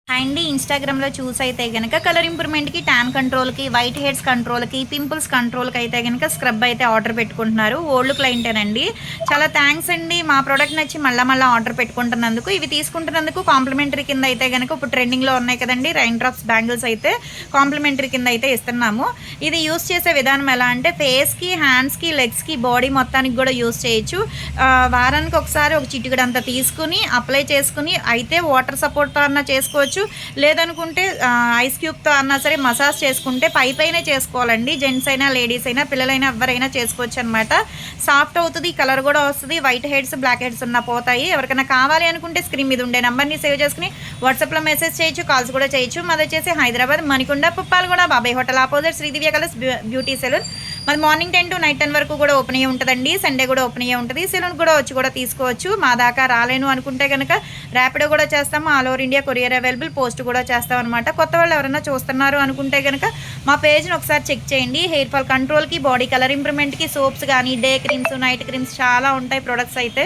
And ఇన్‌స్టాగ్రామ్‌లో చూసైతే గనక కలర్ ఇంప్రూవ్‌మెంట్‌కి, టాన్ కంట్రోల్‌కి, వైట్ హెయిర్స్ కంట్రోల్‌కి, పింపుల్స్ కంట్రోల్‌కి అయితే గనక స్క్రబ్ అయితే ఆర్డర్ పెట్టుకుంటున్నారు. ఓల్డ్ క్లయింటేనండి. చాలా థాంక్స్ అండి. మా ప్రొడక్ట్ నచ్చి మళ్ళా ఆర్డర్ పెట్టుకుంటున్నందుకు. ఇవి తీసుకుంటున్నందుకు కాంప్లిమెంటరీ కింద అయితే గనక ఇప్పుడు ట్రెండింగ్‌లో ఉన్నాయి కదండీ! రైన్ డ్రాప్స్ బ్యాంగిల్స్ అయితే కాంప్లిమెంటరీ కింద అయితే ఇస్తున్నాము. ఇది యూజ్ చేసే విధానం ఎలా అంటే ఫేస్‌కి, హ్యాండ్స్‌కి, లెగ్స్‌కి, బాడీ మొత్తానికి గూడా యూజ్ చేయొచ్చు. వారానికి ఒకసారి ఒక చిటికెడంత తీసుకొని అప్లై చేసుకొని అయితే వాటర్ సపోర్ట్‌తో అన్నా చేసుకోవచ్చు. లేదనుకుంటే ఐస్ క్యూబ్‌తో అన్నా సరే మసాజ్ చేసుకుంటే పైపైనే చేసుకోవాలండి. జెంట్స్ అయినా, లేడీస్ అయినా, పిల్లలైనా ఎవ్వరైనా చేసుకోవచ్చనమాట. సాఫ్ట్ అవుతది. కలర్ గూడా వస్తది. వైట్ హెడ్స్, బ్లాక్ హెడ్స్ ఉన్నా పోతాయి. ఎవరికైనా కావాలి అనుకుంటే స్క్రీన్ మీద ఉండే నంబర్‌ని సేవ్ చేసుకొని వాట్సాప్‌లో మెసేజ్ చేయొచ్చు. కాల్స్ కూడా చేయొచ్చు. మాదొచ్చేసి Hyderabad Manikonda, Puppalaguda, Babai hotel opposite Sridivya colours beauty salon. మాది మార్నింగ్ 10 టు నైట్ 10 వరకు కూడా ఓపెన్ అయ్యి ఉంటదండి. సండే కూడా ఓపెన్ అయ్యే ఉంటది. సెలూన్‌కి కూడా వచ్చి కూడా తీసుకోవచ్చు. మా దాకా రాలేను అనుకుంటే గనక ర్యాపిడో కూడా చేస్తాము. All over India courier available. Post కూడా చేస్తామనమాట. కొత్త వాళ్ళు ఎవరైనా చూస్తున్నారు అనుకుంటే గనక మా పేజ్‌ని ఒకసారి చెక్ చేయండి. హెయిర్ ఫాల్ కంట్రోల్‌కి, బాడీ కలర్ ఇంప్రూవ్‌మెంట్‌కి సోప్స్ గానీ, డే క్రీమ్స్, నైట్ క్రీమ్స్ చాలా ఉంటాయి ప్రొడక్ట్స్ అయితే.